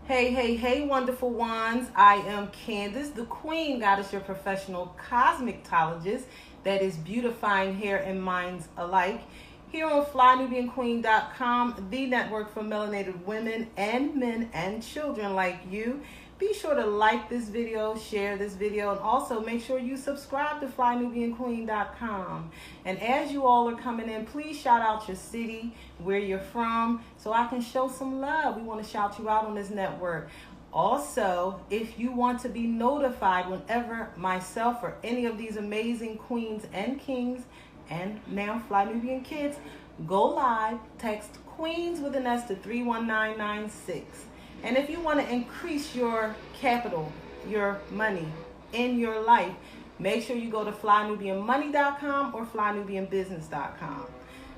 Hey, hey, hey, wonderful ones. I am Candace, the Queen Goddess, your professional cosmetologist that is beautifying hair and minds alike. Here on FlyNubianQueen.com, the network for melanated women and men and children like you. Be sure to like this video, share this video, and also make sure you subscribe to FlyNubianQueen.com. And as you all are coming in, please shout out your city, where you're from, so I can show some love. We want to shout you out on this network. Also, if you want to be notified whenever myself or any of these amazing queens and kings and now Fly Nubian kids go live, text queens with an S to 31996. And if you want to increase your capital, your money in your life, make sure you go to flynubianmoney.com or flynubianbusiness.com.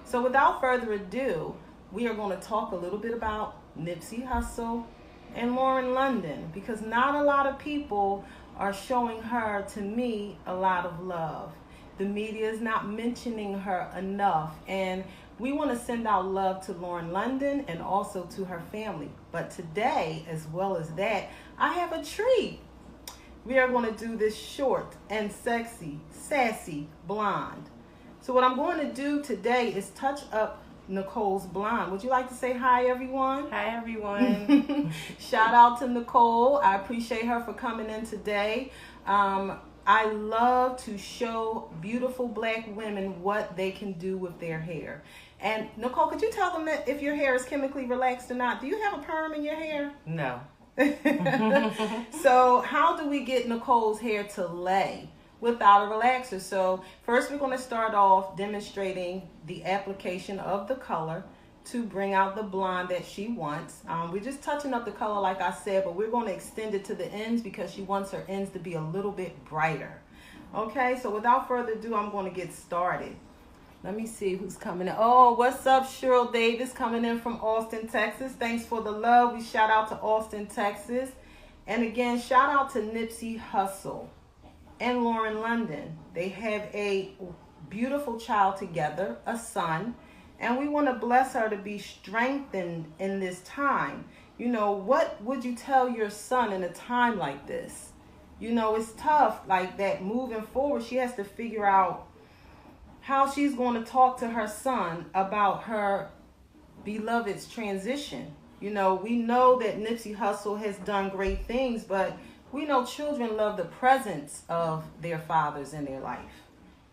So without further ado, we are going to talk a little bit about Nipsey Hussle and LaurenLondon, because not a lot of people are showing her, to me, a lot of love. The media is not mentioning her enough, and we want to send out love to LaurenLondon and also to her family. But today, as well as that, I have a treat. We are going to do this short and sexy, sassy blonde. So what I'm going to do today is touch up Nicole's blonde. Would you like to say hi, everyone? Hi, everyone. Shout out to Nicole. I appreciate her for coming in today. I love to show beautiful black women what they can do with their hair. And Nicole, could you tell them that if your hair is chemically relaxed or not? Do you have a perm in your hair? No. So how do we get Nicole's hair to lay without a relaxer? So first we're going to start off demonstrating the application of the color to bring out the blonde that she wants. We're just touching up the color like I said, but we're going to extend it to the ends because she wants her ends to be a little bit brighter. Okay, so without further ado, I'm going to get started. Let me see who's coming in. Oh, what's up, Cheryl Davis coming in from Austin, Texas. Thanks for the love. We shout out to Austin, Texas. And again, shout out to Nipsey Hussle and LaurenLondon. They have a beautiful child together, a son. And we want to bless her to be strengthened in this time. You know, what would you tell your son in a time like this? You know, it's tough like that moving forward. She has to figure out how she's going to talk to her son about her beloved's transition. You know, we know that Nipsey Hussle has done great things, but we know children love the presence of their fathers in their life.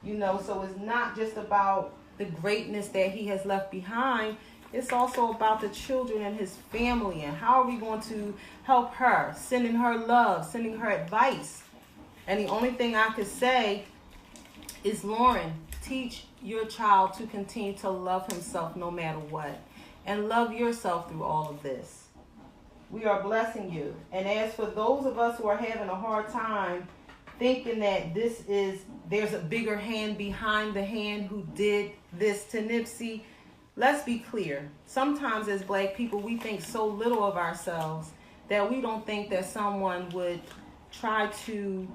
You know, so it's not just about the greatness that he has left behind. It's also about the children and his family, and how are we going to help her, sending her love, sending her advice. And the only thing I could say is, Lauren, teach your child to continue to love himself no matter what, and love yourself through all of this. We are blessing you. And as for those of us who are having a hard time thinking that there's a bigger hand behind the hand who did this to Nipsey, let's be clear. Sometimes as black people, we think so little of ourselves that we don't think that someone would try to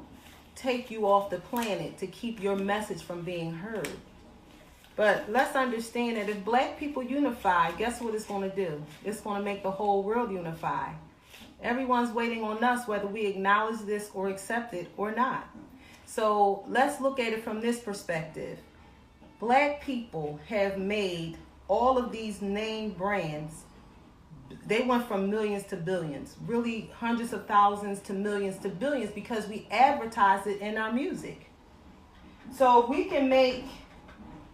take you off the planet to keep your message from being heard. But let's understand that if black people unify, guess what it's going to do? It's going to make the whole world unify. Everyone's waiting on us whether we acknowledge this or accept it or not. So let's look at it from this perspective. Black people have made all of these name brands. They went from millions to billions, really hundreds of thousands to millions to billions, because we advertise it in our music. So we can make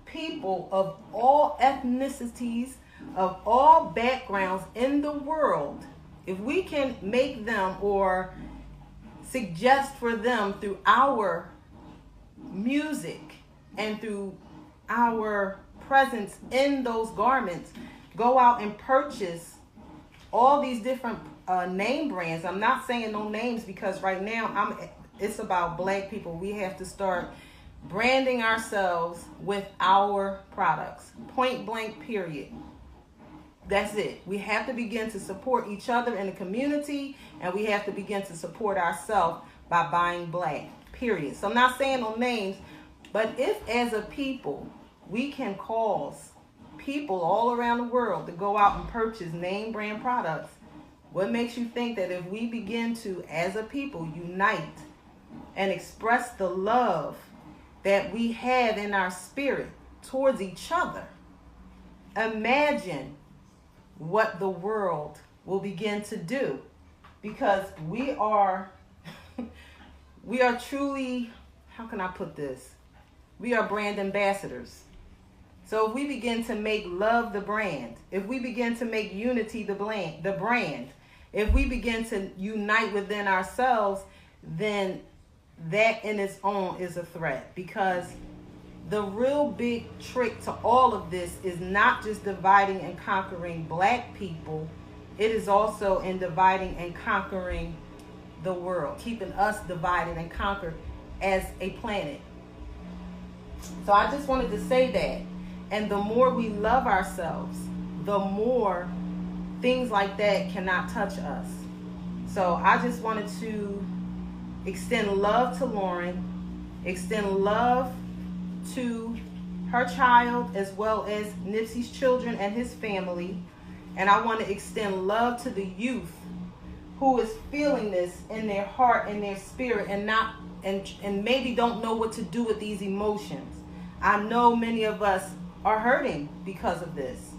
people of all ethnicities, of all backgrounds in the world, if we can make them or suggest for them through our music and through our presence in those garments, go out and purchase all these different name brands. I'm not saying no names because right now it's about black people. We have to start branding ourselves with our products. Point blank, period. That's it. We have to begin to support each other in the community, and we have to begin to support ourselves by buying black, period. So I'm not saying no names, but if as a people we can cause people all around the world to go out and purchase name brand products, What makes you think that if we begin to, as a people, unite and express the love that we have in our spirit towards each other, imagine what the world will begin to do? Because we are truly, how can I put this? We are brand ambassadors. So if we begin to make love the brand, if we begin to make unity the brand, if we begin to unite within ourselves, then that in its own is a threat. Because the real big trick to all of this is not just dividing and conquering black people. It is also in dividing and conquering the world, keeping us divided and conquered as a planet. So I just wanted to say that. And the more we love ourselves, the more things like that cannot touch us. So I just wanted to extend love to Lauren, extend love to her child as well as Nipsey's children and his family. And I want to extend love to the youth who is feeling this in their heart and their spirit and maybe don't know what to do with these emotions. I know many of us are hurting because of this.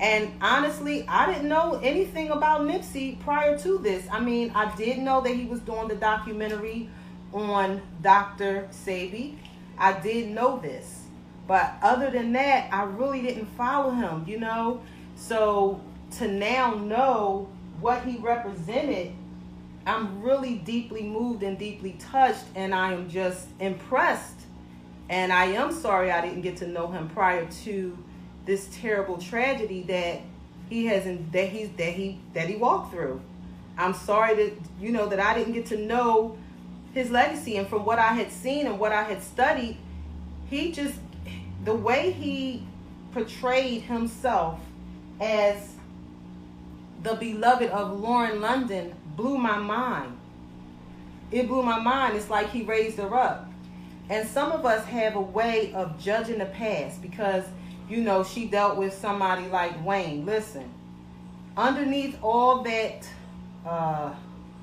And honestly, I didn't know anything about Nipsey prior to this. I mean, I did know that he was doing the documentary on Dr. Sebi. I did know this. But other than that, I really didn't follow him, you know. So to now know what he represented, I'm really deeply moved and deeply touched, and I am just impressed. And I am sorry I didn't get to know him prior to this terrible tragedy that he walked through. I'm sorry that I didn't get to know his legacy. And from what I had seen and what I had studied, the way he portrayed himself as the beloved of LaurenLondon blew my mind. It blew my mind. It's like he raised her up. And some of us have a way of judging the past because, she dealt with somebody like Wayne. Listen, underneath all that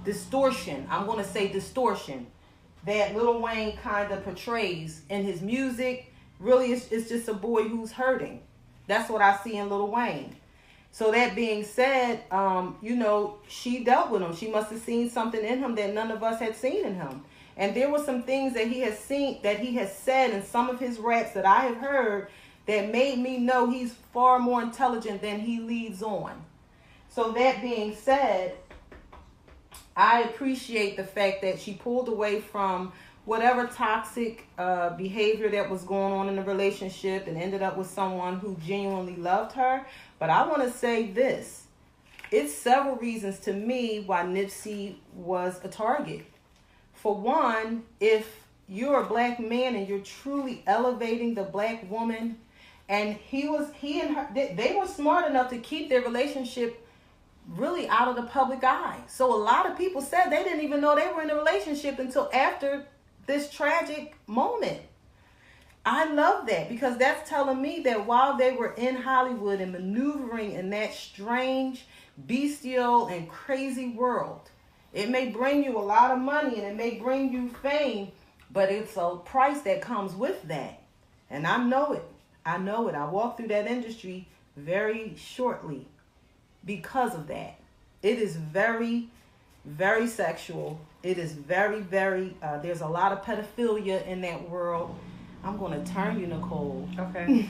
distortion, I'm going to say distortion, that Lil Wayne kind of portrays in his music, really it's just a boy who's hurting. That's what I see in Lil Wayne. So that being said, she dealt with him. She must have seen something in him that none of us had seen in him. And there were some things that he has seen, that he has said in some of his raps that I have heard that made me know he's far more intelligent than he leads on. So that being said, I appreciate the fact that she pulled away from whatever toxic behavior that was going on in the relationship and ended up with someone who genuinely loved her. But I want to say this. It's several reasons to me why Nipsey was a target. For one, if you're a black man and you're truly elevating the black woman, and he and her, they were smart enough to keep their relationship really out of the public eye. So a lot of people said they didn't even know they were in a relationship until after this tragic moment. I love that because that's telling me that while they were in Hollywood and maneuvering in that strange, bestial, and crazy world, it may bring you a lot of money and it may bring you fame, but it's a price that comes with that. And I know it. I walked through that industry very shortly because of that. It is very, very sexual. It is very, very, there's a lot of pedophilia in that world. I'm going to turn you, Nicole. Okay.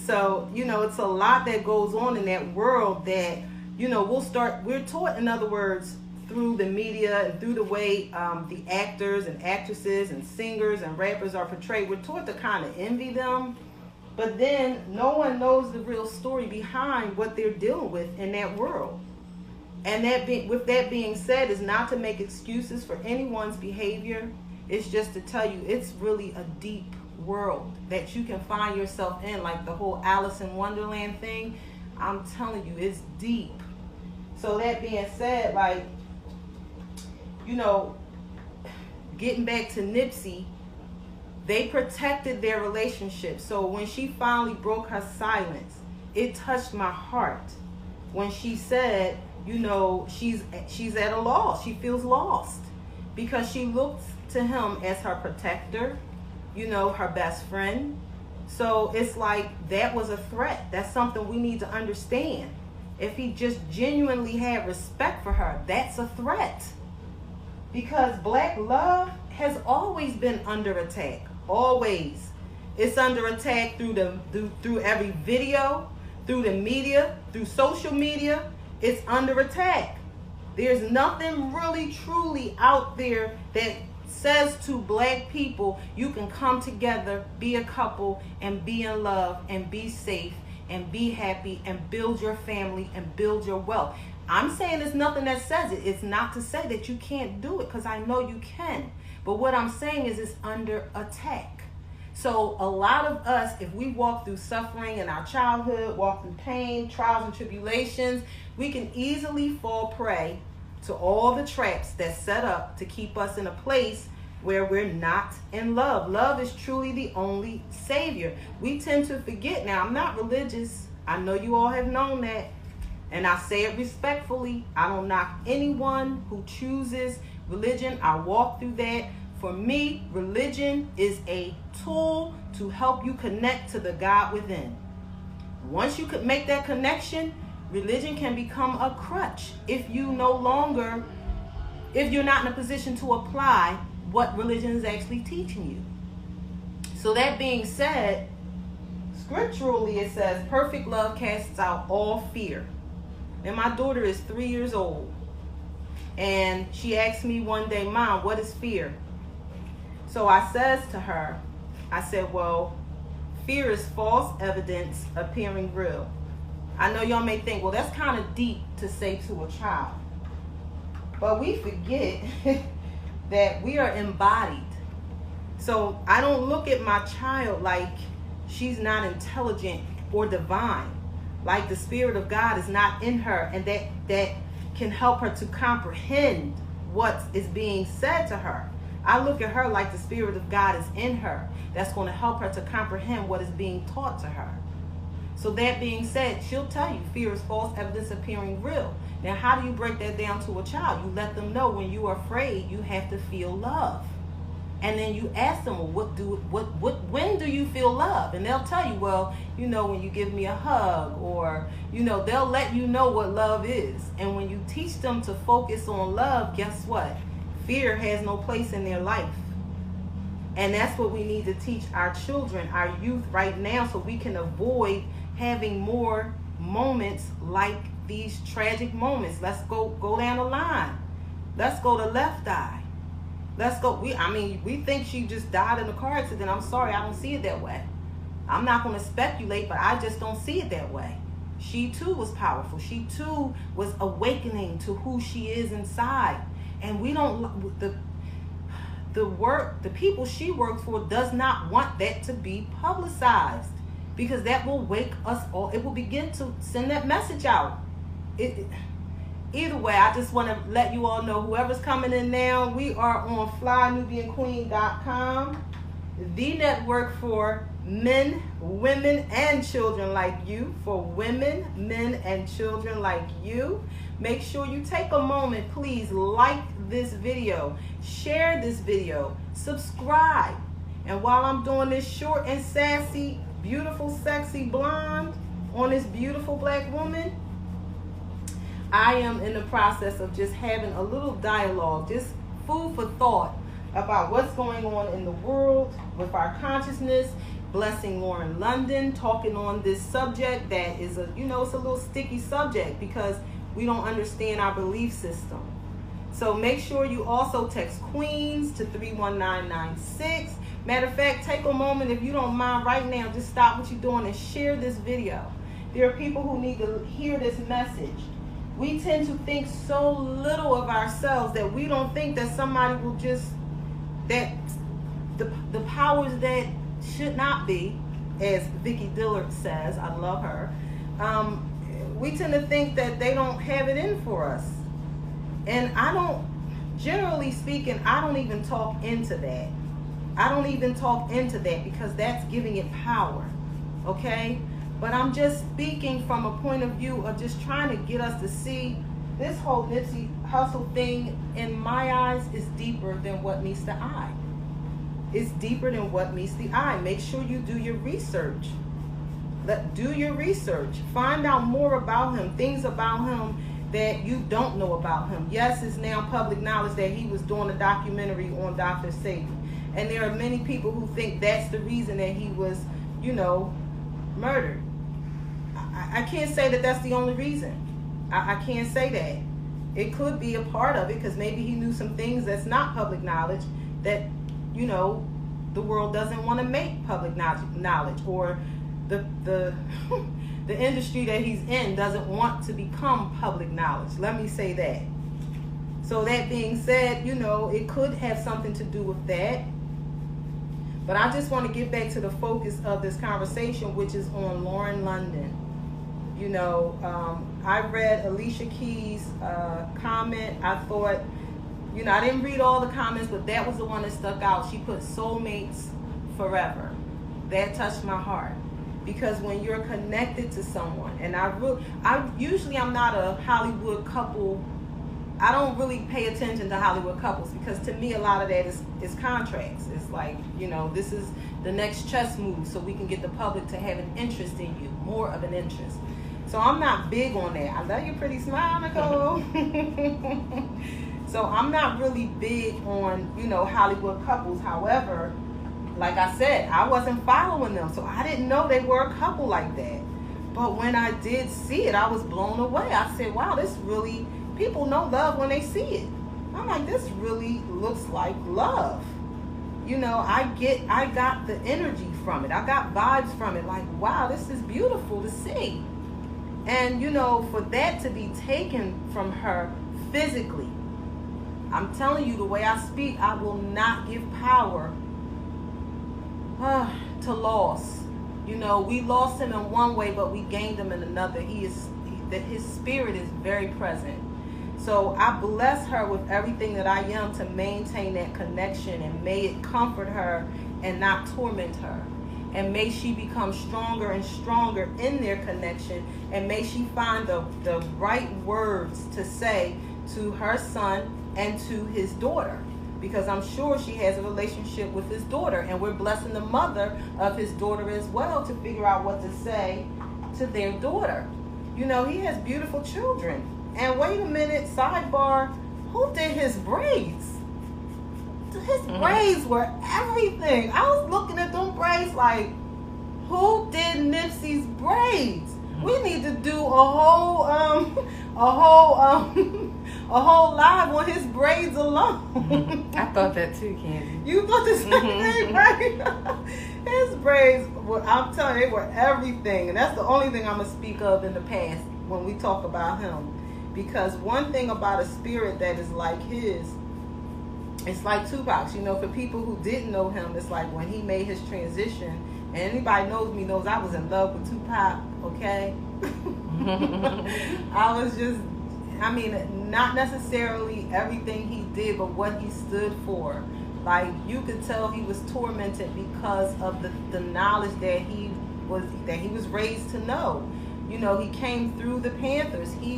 So, it's a lot that goes on in that world that, we're taught, in other words, through the media and through the way the actors and actresses and singers and rappers are portrayed. We're taught to kind of envy them. But then no one knows the real story behind what they're dealing with in that world. And with that being said, is not to make excuses for anyone's behavior. It's just to tell you it's really a deep world that you can find yourself in, like the whole Alice in Wonderland thing. I'm telling you, it's deep. So that being said, getting back to Nipsey, they protected their relationship. So when she finally broke her silence, it touched my heart. when she said, you know, she's at a loss. She feels lost because she looks to him as her protector, you know, her best friend. So it's like that was a threat. That's something we need to understand. If he just genuinely had respect for her, that's a threat. Because black love has always been under attack. Always. It's under attack through every video, through the media, through social media. It's under attack. There's nothing really truly out there that says to black people, you can come together, be a couple, and be in love, and be safe, and be happy, and build your family, and build your wealth. I'm saying there's nothing that says it. It's not to say that you can't do it, because I know you can. But what I'm saying is it's under attack. So a lot of us, if we walk through suffering in our childhood, walk through pain, trials and tribulations, we can easily fall prey to all the traps that's set up to keep us in a place where we're not in love. Love is truly the only savior. We tend to forget. Now, I'm not religious. I know you all have known that. And I say it respectfully. I don't knock anyone who chooses religion. I walk through that. For me, religion is a tool to help you connect to the God within. Once you could make that connection, religion can become a crutch if you're not in a position to apply what religion is actually teaching you. So that being said, scripturally it says, perfect love casts out all fear. And my daughter is 3 years old. And she asked me one day, Mom, what is fear? So I says to her, I said, well, fear is false evidence appearing real. I know y'all may think, well, that's kind of deep to say to a child. But we forget that we are embodied. So I don't look at my child like she's not intelligent or divine. Like the Spirit of God is not in her, and that can help her to comprehend what is being said to her. I look at her like the Spirit of God is in her. That's going to help her to comprehend what is being taught to her. So that being said, she'll tell you fear is false evidence appearing real. Now, how do you break that down to a child? You let them know when you are afraid, you have to feel love. And then you ask them, well, when do you feel love? And they'll tell you, well, you know, when you give me a hug, or, you know, they'll let you know what love is. And when you teach them to focus on love, guess what? Fear has no place in their life. And that's what we need to teach our children, our youth right now, so we can avoid having more moments like these tragic moments. Let's go down the line. Let's go to Left Eye. Let's go. We think she just died in a car accident. I'm sorry, I don't see it that way. I'm not going to speculate, but I just don't see it that way. She too was powerful. She too was awakening to who she is inside. And we don't, the people she works for does not want that to be publicized, because that will wake us all. It will begin to send that message out. Either way, I just want to let you all know, whoever's coming in now, we are on flynubianqueen.com, the network for men, women, and children like you. For women, men, and children like you. Make sure you take a moment, please, like this video, share this video, subscribe. And while I'm doing this short and sassy, beautiful, sexy blonde on this beautiful black woman, I am in the process of just having a little dialogue, just food for thought about what's going on in the world with our consciousness, blessing LaurenLondon, talking on this subject that is it's a little sticky subject because we don't understand our belief system. So make sure you also text Queens to 31996. Matter of fact, take a moment, if you don't mind right now, just stop what you're doing and share this video. There are people who need to hear this message. We tend to think so little of ourselves that we don't think that somebody will that the powers that should not be, as Vicki Dillard says, I love her, we tend to think that they don't have it in for us. And generally speaking, I don't even talk into that. I don't even talk into that because that's giving it power, okay? But I'm just speaking from a point of view of just trying to get us to see this whole Nipsey Hussle thing, in my eyes, is deeper than what meets the eye. It's deeper than what meets the eye. Make sure you do your research. Do your research. Find out more about him, things about him that you don't know about him. Yes, it's now public knowledge that he was doing a documentary on Dr. Sebi. And there are many people who think that's the reason that he was, murdered. I can't say that that's the only reason. I can't say that. It could be a part of it, because maybe he knew some things that's not public knowledge that, the world doesn't want to make public knowledge, or the the industry that he's in doesn't want to become public knowledge. Let me say that. So that being said, it could have something to do with that. But I just want to get back to the focus of this conversation, which is on LaurenLondon. I read Alicia Keys' comment. I thought, I didn't read all the comments, but that was the one that stuck out. She put soulmates forever. That touched my heart. Because when you're connected to someone, and I'm not a Hollywood couple. I don't really pay attention to Hollywood couples, because to me a lot of that is contracts. It's like, this is the next chess move so we can get the public to have an interest in you, more of an interest. So I'm not big on that. I love your pretty smile, Nicole. So I'm not really big on, Hollywood couples. However, like I said, I wasn't following them, so I didn't know they were a couple like that. But when I did see it, I was blown away. I said, wow, this really, people know love when they see it. I'm like, this really looks like love. I got the energy from it. I got vibes from it. Like, wow, this is beautiful to see. And, for that to be taken from her physically, I'm telling you, the way I speak, I will not give power to loss. We lost him in one way, but we gained him in another. His spirit is very present. So I bless her with everything that I am to maintain that connection, and may it comfort her and not torment her. And may she become stronger and stronger in their connection, and may she find the right words to say to her son and to his daughter. Because I'm sure she has a relationship with his daughter, and we're blessing the mother of his daughter as well to figure out what to say to their daughter. He has beautiful children. And wait a minute, sidebar, who did his braids? His braids were everything. I was looking at them braids like, who did Nipsey's braids? We need to do a whole live on his braids alone. I thought that too, Candy. You thought the same thing, right? His braids were, I'm telling you, they were everything. And that's the only thing I'm going to speak of in the past when we talk about him. Because one thing about a spirit that is like his, it's like Tupac's. For people who didn't know him, it's like when he made his transition, and anybody knows me knows I was in love with Tupac, okay? I was just, not necessarily everything he did, but what he stood for. Like, you could tell he was tormented because of the knowledge that he was raised to know. He came through the Panthers. He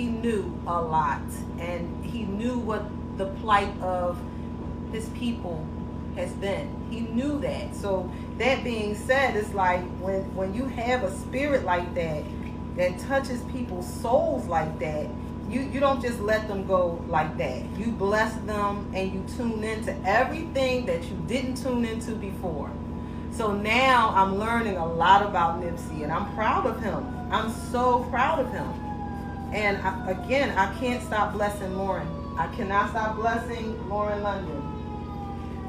knew a lot, and he knew what the plight of his people has been. He knew that. So that being said, it's like when you have a spirit like that touches people's souls like that, you don't just let them go like that. You bless them, and you tune into everything that you didn't tune into before. So now I'm learning a lot about Nipsey, and I'm proud of him. I'm so proud of him. And I can't stop blessing Lauren. I cannot stop blessing LaurenLondon.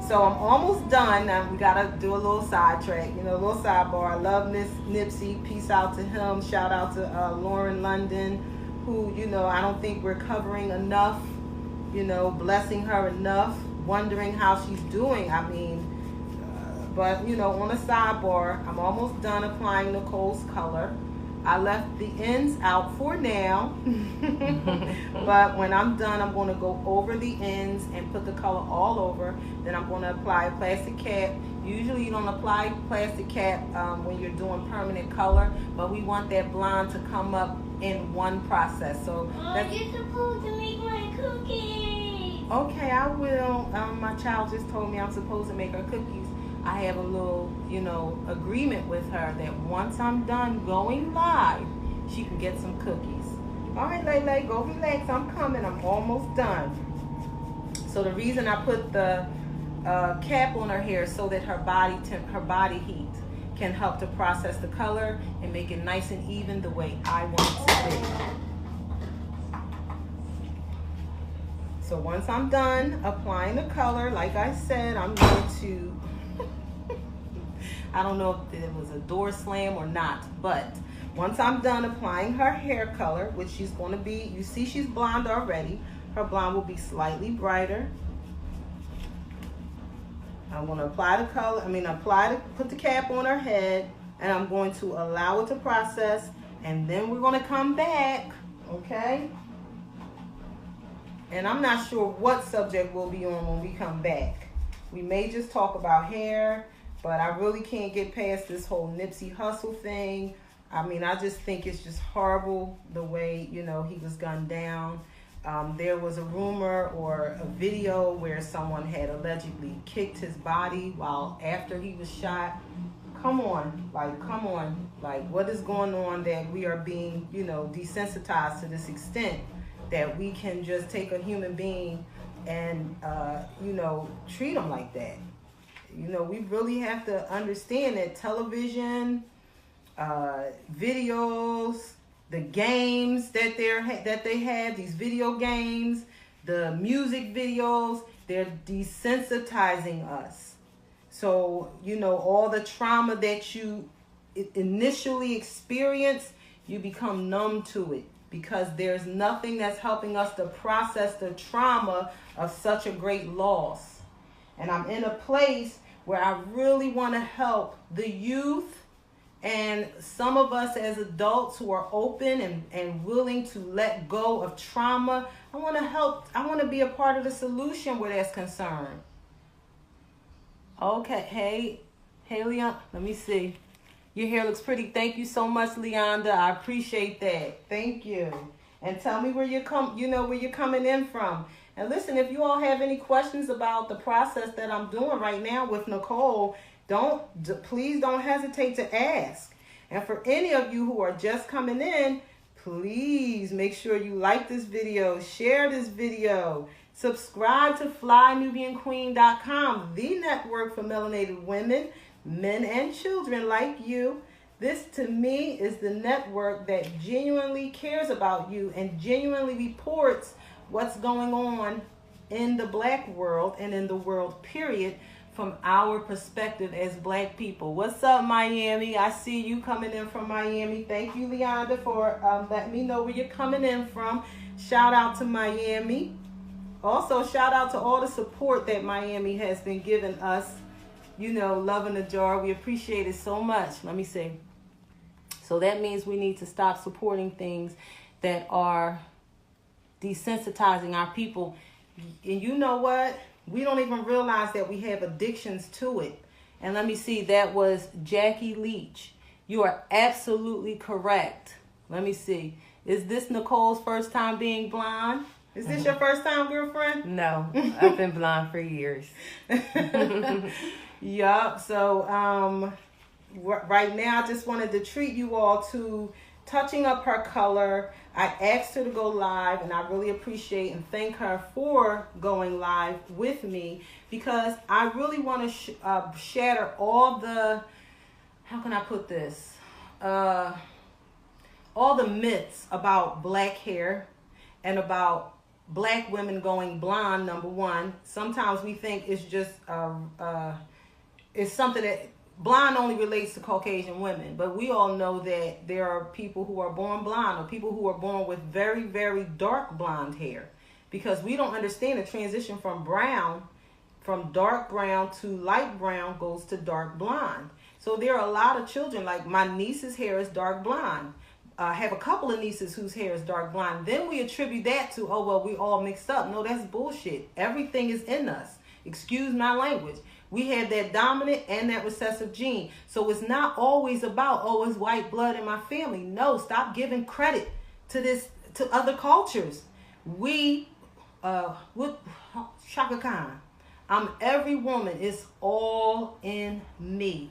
So I'm almost done. Now we got to do a little sidetrack, a little sidebar. I love Nipsey. Peace out to him. Shout out to LaurenLondon, who, I don't think we're covering enough, blessing her enough, wondering how she's doing. But, on a sidebar, I'm almost done applying Nicole's color. I left the ends out for now. But when I'm done, I'm going to go over the ends and put the color all over. Then I'm going to apply a plastic cap Usually you don't apply plastic cap when you're doing permanent color, but we want that blonde to come up in one process. So you're supposed to make my cookies. Okay, I will. My child just told me I'm supposed to make her cookies. I have a little, agreement with her that once I'm done going live, she can get some cookies. All right, Lele, go relax. I'm coming. I'm almost done. So the reason I put the cap on her hair so that her body heat can help to process the color and make it nice and even the way I want it to be. So once I'm done applying the color, like I said, I'm going to, I don't know if it was a door slam or not, but once I'm done applying her hair color, which she's going to be, you see she's blonde already. Her blonde will be slightly brighter. I'm going to apply the color, put the cap on her head, and I'm going to allow it to process, and then we're going to come back, okay? And I'm not sure what subject we'll be on when we come back. We may just talk about hair, but I really can't get past this whole Nipsey Hussle thing. I just think it's just horrible the way, he was gunned down. There was a rumor or a video where someone had allegedly kicked his body while after he was shot. Come on, what is going on that we are being, desensitized to this extent that we can just take a human being and, treat them like that. We really have to understand that television, videos, the games that they have, these video games, the music videos, they're desensitizing us. So, all the trauma that you initially experience, you become numb to it because there's nothing that's helping us to process the trauma of such a great loss. And I'm in a place where I really want to help the youth and some of us as adults who are open and willing to let go of trauma. I want to help. I want to be a part of the solution where that's concerned. Okay. Hey, Leon. Let me see. Your hair looks pretty. Thank you so much, Leonda. I appreciate that. Thank you. And tell me where you're coming in from. And listen, if you all have any questions about the process that I'm doing right now with Nicole, please don't hesitate to ask. And for any of you who are just coming in, please make sure you like this video, share this video, subscribe to FlyNubianQueen.com, the network for melanated women, men, and children like you. This, to me, is the network that genuinely cares about you and genuinely reports what's going on in the Black world and in the world, period, from our perspective as Black people. What's up, Miami? I see you coming in from Miami. Thank you, Leonda, for letting me know where you're coming in from. Shout out to Miami. Also, shout out to all the support that Miami has been giving us. Love in the jar. We appreciate it so much. Let me see. So that means we need to stop supporting things that are desensitizing our people. And you know what? We don't even realize that we have addictions to it. And let me see, that was Jackie Leach. You are absolutely correct. Let me see. Is this Nicole's first time being blonde? Is this your first time, girlfriend? No, I've been blonde for years. Yup. So right now I just wanted to treat you all to touching up her color. I asked her to go live, and I really appreciate and thank her for going live with me because I really want to shatter all the, how can I put this? All the myths about Black hair and about Black women going blonde, number one. Sometimes we think it's just, it's something that blonde only relates to Caucasian women, but we all know that there are people who are born blonde or people who are born with very, very dark blonde hair because we don't understand the transition from dark brown to light brown goes to dark blonde. So there are a lot of children, like my niece's hair is dark blonde. I have a couple of nieces whose hair is dark blonde. Then we attribute that to, we all mixed up. No, that's bullshit. Everything is in us. Excuse my language. We have that dominant and that recessive gene. So it's not always about, oh, it's white blood in my family. No, stop giving credit to other cultures. We, with Shaka Khan, I'm every woman. It's all in me.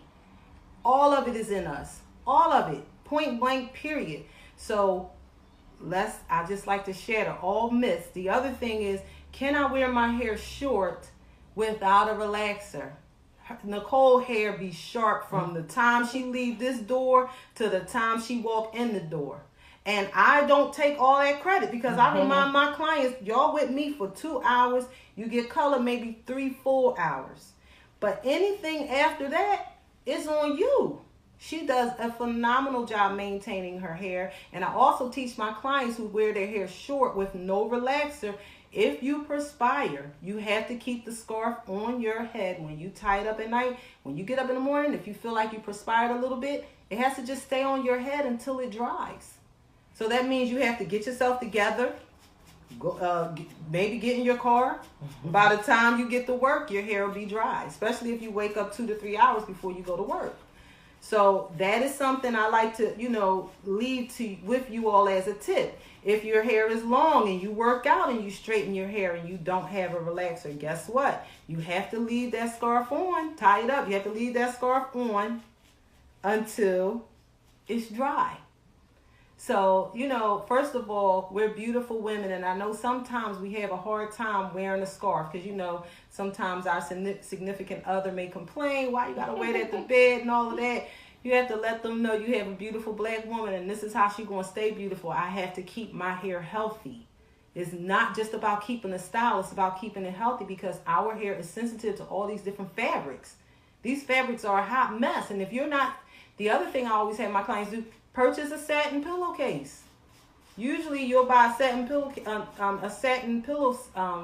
All of it is in us. All of it. Point blank, period. So I just like to shatter all myths. The other thing is, can I wear my hair short without a relaxer? Nicole hair be sharp from the time she leave this door to the time she walk in the door. And I don't take all that credit because I remind my clients, y'all with me for 2 hours, you get color maybe 3-4 hours. But anything after that is on you. She does a phenomenal job maintaining her hair. And I also teach my clients who wear their hair short with no relaxer, if you perspire, you have to keep the scarf on your head when you tie it up at night. When you get up in the morning, if you feel like you perspired a little bit, it has to just stay on your head until it dries. So that means you have to get yourself together, go, maybe get in your car. By the time you get to work, your hair will be dry, especially if you wake up 2 to 3 hours before you go to work. So that is something I like to, leave with you all as a tip. If your hair is long and you work out and you straighten your hair and you don't have a relaxer, guess what? You have to leave that scarf on, tie it up. You have to leave that scarf on until it's dry. So, first of all, we're beautiful women, and I know sometimes we have a hard time wearing a scarf because, sometimes our significant other may complain, why you got to wear that to bed and all of that. You have to let them know you have a beautiful black woman, and this is how she's going to stay beautiful. I have to keep my hair healthy. It's not just about keeping the style. It's about keeping it healthy because our hair is sensitive to all these different fabrics. These fabrics are a hot mess, and if you're not, the other thing I always have my clients do, purchase a satin pillowcase. Usually you'll buy a satin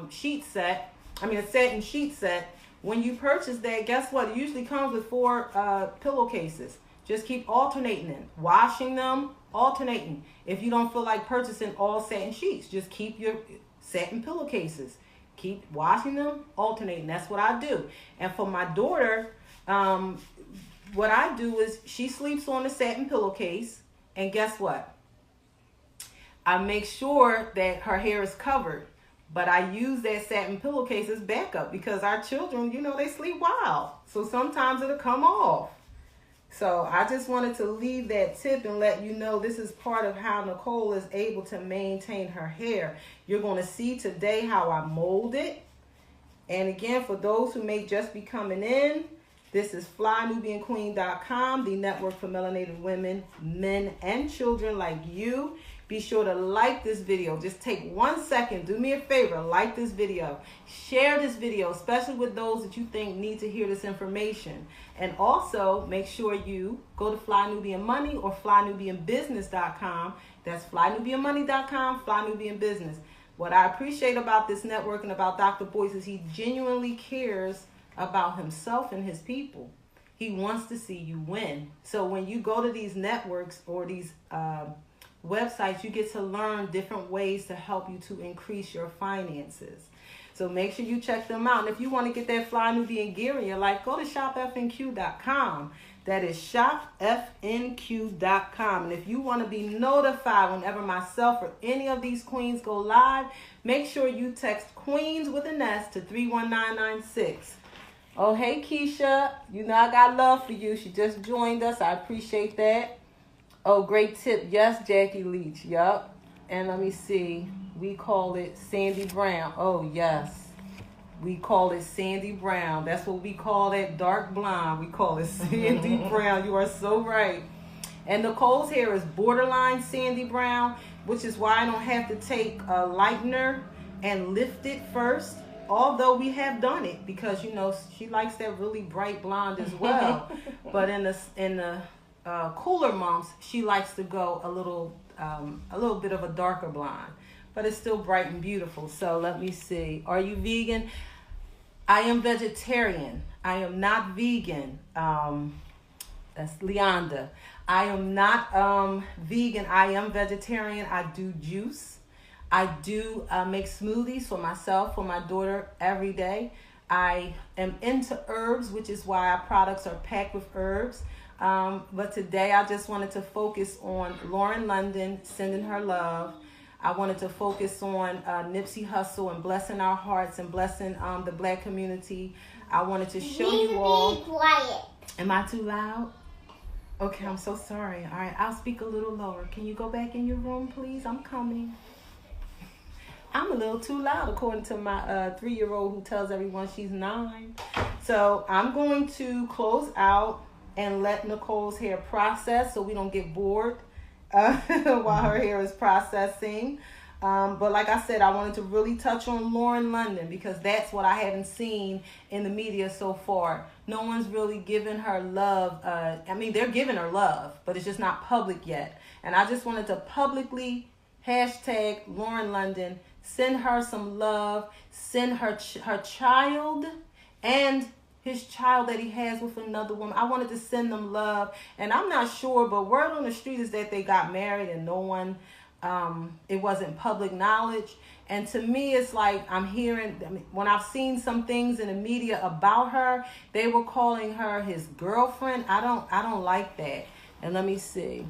sheet set. A satin sheet set. When you purchase that, guess what? It usually comes with 4 pillowcases. Just keep alternating them, washing them, alternating. If you don't feel like purchasing all satin sheets, just keep your satin pillowcases. Keep washing them, alternating. That's what I do. And for my daughter, what I do is she sleeps on a satin pillowcase. And guess what? I make sure that her hair is covered, but I use that satin pillowcase as backup because our children, they sleep wild. So sometimes it'll come off. So I just wanted to leave that tip and let you know this is part of how Nicole is able to maintain her hair. You're going to see today how I mold it. And again, for those who may just be coming in, this is FlyNubianQueen.com, the network for melanated women, men, and children like you. Be sure to like this video. Just take 1 second. Do me a favor. Like this video. Share this video, especially with those that you think need to hear this information. And also, make sure you go to Fly Nubian Money or FlyNubianBusiness.com. That's FlyNubianMoney.com, Fly Nubian Business. What I appreciate about this network and about Dr. Boyce is he genuinely cares about himself and his people. He wants to see you win. So when you go to these networks or these websites, you get to learn different ways to help you to increase your finances. So make sure you check them out. And if you want to get that Fly Nubian gear in your life, go to shopfnq.com. That is shopfnq.com. And if you want to be notified whenever myself or any of these queens go live, make sure you text queens with an S to 31996. Oh, hey, Keisha. I got love for you. She just joined us. I appreciate that. Oh, great tip. Yes, Jackie Leach. Yup. And let me see. We call it Sandy Brown. Oh, yes. We call it Sandy Brown. That's what we call that dark blonde. We call it Sandy Brown. You are so right. And Nicole's hair is borderline Sandy Brown, which is why I don't have to take a lightener and lift it first. Although we have done it because, she likes that really bright blonde as well. But in the cooler months, she likes to go a little bit of a darker blonde. But it's still bright and beautiful. So let me see. Are you vegan? I am vegetarian. I am not vegan. That's Leonda. I am not vegan. I am vegetarian. I do juice. I do make smoothies for myself, for my daughter every day. I am into herbs, which is why our products are packed with herbs. But today I just wanted to focus on LaurenLondon, sending her love. I wanted to focus on Nipsey Hussle and blessing our hearts and blessing the Black community. I wanted to show you all. Be quiet. Am I too loud? Okay, I'm so sorry. All right, I'll speak a little lower. Can you go back in your room, please? I'm coming. I'm a little too loud, according to my 3-year-old who tells everyone she's 9. So I'm going to close out and let Nicole's hair process so we don't get bored while her hair is processing. But like I said, I wanted to really touch on LaurenLondon because that's what I haven't seen in the media so far. No one's really given her love. I mean, they're giving her love, but it's just not public yet. And I just wanted to publicly hashtag LaurenLondon, send her some love, send her child and his child that he has with another woman. I wanted to send them love. And I'm not sure, but word on the street is that they got married and no one, it wasn't public knowledge. And to me, it's like I'm hearing, when I've seen some things in the media about her, they were calling her his girlfriend. I don't like that. And let me see.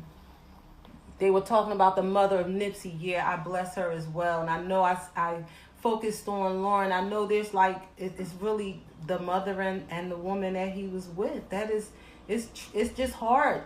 They were talking about the mother of Nipsey. Yeah, I bless her as well. And I know I focused on Lauren. I know there's like, it's really the mother and the woman that he was with. That is, it's just hard.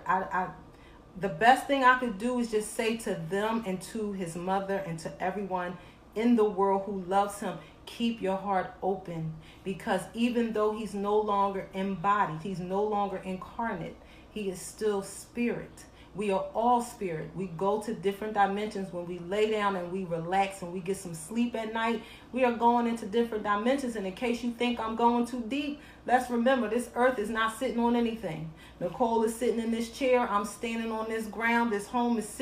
The best thing I could do is just say to them and to his mother and to everyone in the world who loves him, keep your heart open, because even though he's no longer embodied, he's no longer incarnate, he is still spirit. We are all spirit. We go to different dimensions. When we lay down and we relax and we get some sleep at night, we are going into different dimensions. And in case you think I'm going too deep, let's remember this earth is not sitting on anything. Nicole is sitting in this chair. I'm standing on this ground. This home is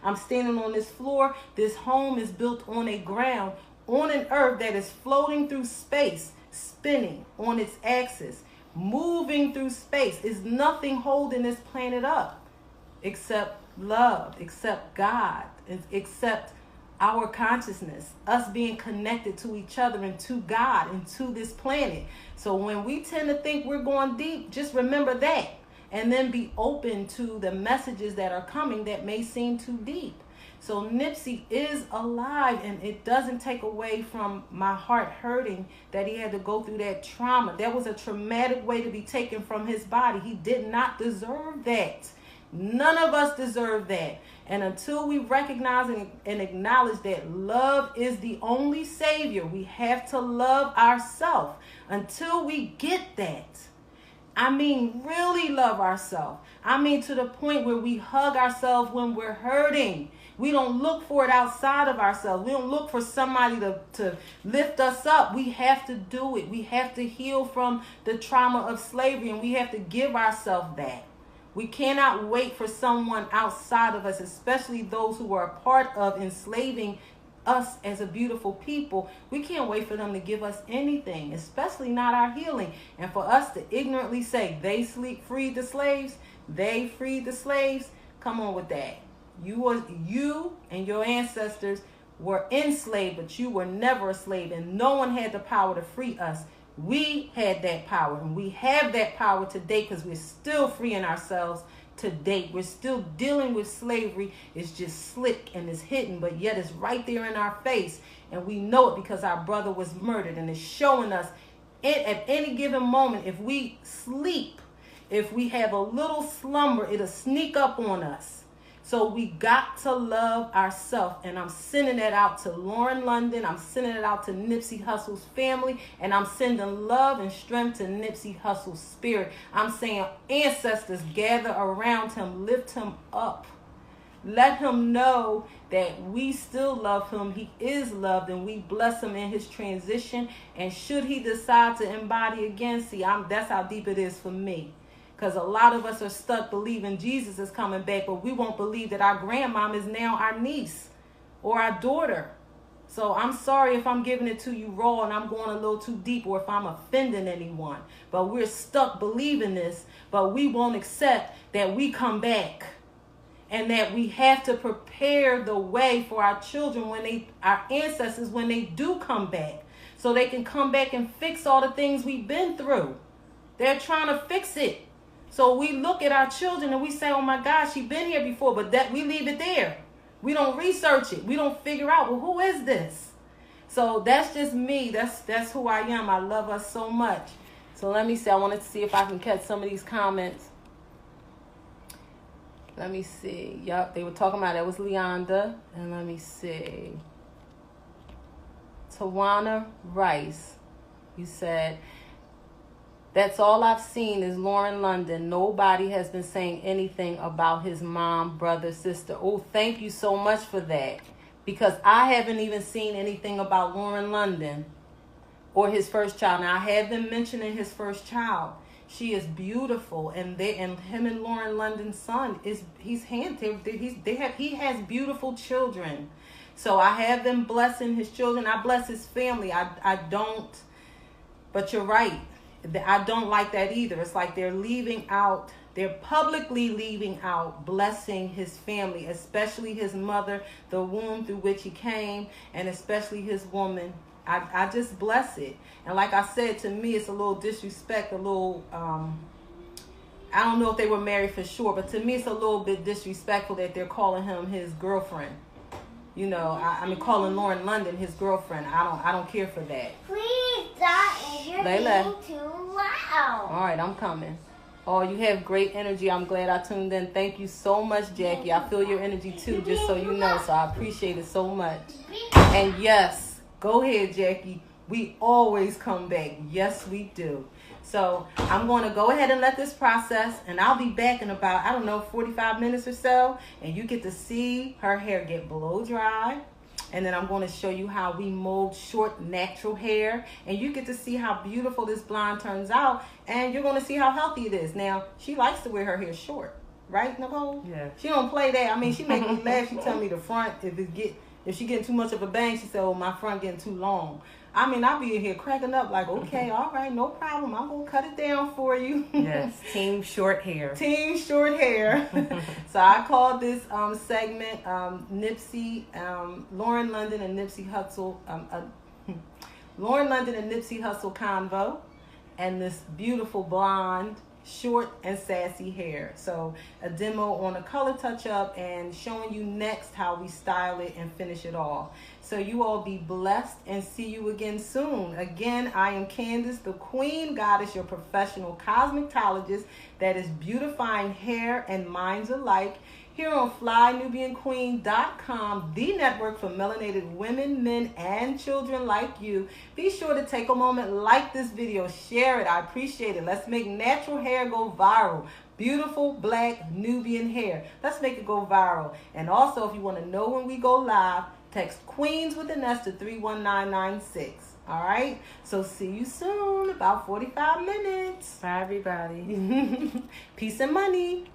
I'm standing on this floor. This home is built on a ground, on an earth that is floating through space, spinning on its axis, moving through space. Is nothing holding this planet up except love, except God, except our consciousness, us being connected to each other and to God and to this planet. So when we tend to think we're going deep, just remember that, and then be open to the messages that are coming that may seem too deep. So Nipsey is alive, and it doesn't take away from my heart hurting that he had to go through that trauma. That was a traumatic way to be taken from his body. He did not deserve that. None of us deserve that. And until we recognize and acknowledge that love is the only savior, we have to love ourselves. Until we get that, I mean, really love ourselves. I mean, to the point where we hug ourselves when we're hurting. We don't look for it outside of ourselves. We don't look for somebody to lift us up. We have to do it. We have to heal from the trauma of slavery, and we have to give ourselves that. We cannot wait for someone outside of us, especially those who are a part of enslaving us as a beautiful people. We can't wait for them to give us anything, especially not our healing. And for us to ignorantly say they freed the slaves, they freed the slaves, come on with that. You and your ancestors were enslaved, but you were never a slave, and no one had the power to free us. We had that power, and we have that power today because we're still freeing ourselves to date. We're still dealing with slavery. It's just slick and it's hidden, but yet it's right there in our face, and we know it because our brother was murdered, and it's showing us at any given moment. If we sleep, if we have a little slumber, it'll sneak up on us. So we got to love ourselves, and I'm sending that out to LaurenLondon. I'm sending it out to Nipsey Hussle's family, and I'm sending love and strength to Nipsey Hussle's spirit. I'm saying, ancestors, gather around him, lift him up. Let him know that we still love him. He is loved, and we bless him in his transition. And should he decide to embody again, that's how deep it is for me. Because a lot of us are stuck believing Jesus is coming back, but we won't believe that our grandmom is now our niece or our daughter. So I'm sorry if I'm giving it to you raw and I'm going a little too deep, or if I'm offending anyone. But we're stuck believing this, but we won't accept that we come back, and that we have to prepare the way for our children, our ancestors, when they do come back. so they can come back and fix all the things we've been through. They're trying to fix it. So we look at our children and we say, oh my gosh, she's been here before, but that we leave it there. We don't research it. We don't figure out, well, who is this? So that's just me. That's who I am. I love her so much. So let me see. I wanted to see if I can catch some of these comments. Let me see. Yup, they were talking about it. It was Leonda. And let me see. Tawana Rice. You said, that's all I've seen is LaurenLondon. Nobody has been saying anything about his mom, brother, sister. Oh, thank you so much for that. Because I haven't even seen anything about LaurenLondon or his first child. Now, I have been mentioning his first child. She is beautiful, and him and LaurenLondon's son he has beautiful children. So I have been blessing his children. I bless his family. I don't, but you're right. I don't like that either. It's like they're publicly leaving out blessing his family, especially his mother, the womb through which he came, and especially his woman. I just bless it. And like I said, to me, it's a little disrespect, a little, I don't know if they were married for sure, but to me, it's a little bit disrespectful that they're calling him his girlfriend. You know, I mean, calling LaurenLondon his girlfriend. I don't care for that. Please stop. You're being too loud. All right, I'm coming. Oh, you have great energy. I'm glad I tuned in. Thank you so much, Jackie. I feel your energy too, just so you know. So I appreciate it so much. And yes, go ahead, Jackie. We always come back. Yes, we do. So I'm going to go ahead and let this process, and I'll be back in about, 45 minutes or so, and you get to see her hair get blow dry. And then I'm going to show you how we mold short, natural hair, and you get to see how beautiful this blonde turns out, and you're going to see how healthy it is. Now, she likes to wear her hair short, right, Nicole? Yeah. She don't play that. I mean, she make me laugh. She tell me the front, if she getting too much of a bang, she said, oh, my front getting too long. I mean, I'll be in here cracking up like, okay, all right, no problem. I'm going to cut it down for you. Yes, team short hair. Team short hair. So I called this segment Nipsey, LaurenLondon and Nipsey Hussle, LaurenLondon and Nipsey Hussle Convo, and this beautiful blonde, short and sassy hair. So a demo on a color touch up and showing you next how we style it and finish it all. So you all be blessed and see you again soon. Again, I am Candace, the Queen Goddess, your professional cosmetologist that is beautifying hair and minds alike here on FlyNubianQueen.com, the network for melanated women, men, and children like you. Be sure to take a moment, like this video, share it. I appreciate it. Let's make natural hair go viral. Beautiful black Nubian hair. Let's make it go viral. And also, if you want to know when we go live, text Queens with an S to 31996. All right? So see you soon, about 45 minutes. Bye, everybody. Peace and money.